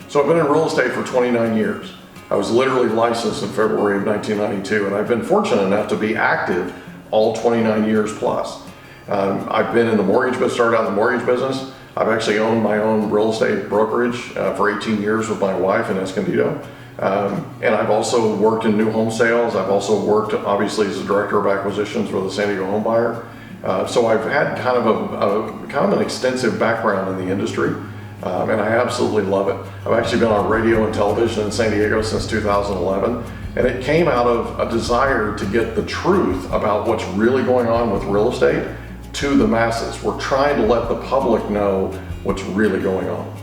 So I've been in real estate for 29 years. I was literally licensed in February of 1992, and I've been fortunate enough to be active all 29 years plus. I've been in the mortgage business, started out in the mortgage business. I've actually owned my own real estate brokerage for 18 years with my wife in Escondido. And I've also worked in new home sales. I've also worked, obviously, as a director of acquisitions for the San Diego home buyer. So I've had kind of an extensive background in the industry, and I absolutely love it. I've actually been on radio and television in San Diego since 2011, and it came out of a desire to get the truth about what's really going on with real estate to the masses. We're trying to let the public know what's really going on.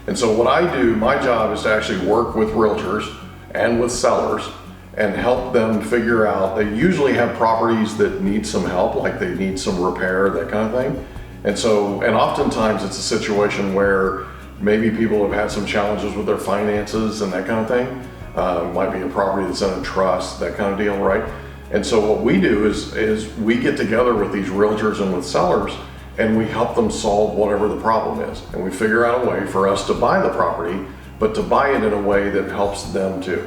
And so what I do, my job is to actually work with realtors and with sellers and help them figure out. They usually have properties that need some help, like they need some repair, that kind of thing. And oftentimes it's a situation where maybe people have had some challenges with their finances and that kind of thing. Might be a property that's in a trust, that kind of deal, right? And so what we do is we get together with these realtors and with sellers, and we help them solve whatever the problem is. And we figure out a way for us to buy the property, but to buy it in a way that helps them too.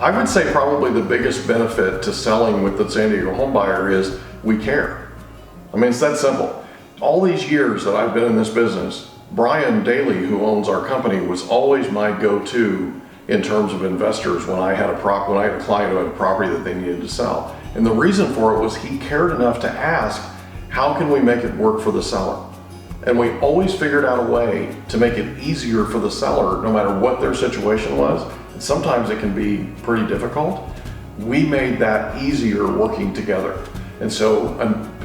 I would say probably the biggest benefit to selling with the San Diego home buyer is we care. I mean, it's that simple. All these years that I've been in this business, Brian Daly, who owns our company, was always my go-to in terms of investors when I had a client who had a property that they needed to sell. And the reason for it was he cared enough to ask, how can we make it work for the seller? And we always figured out a way to make it easier for the seller, no matter what their situation was. And sometimes it can be pretty difficult. We made that easier working together. And so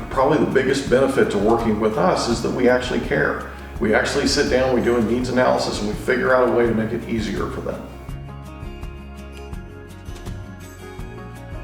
probably the biggest benefit to working with us is that we actually care. We actually sit down, we do a needs analysis, and we figure out a way to make it easier for them.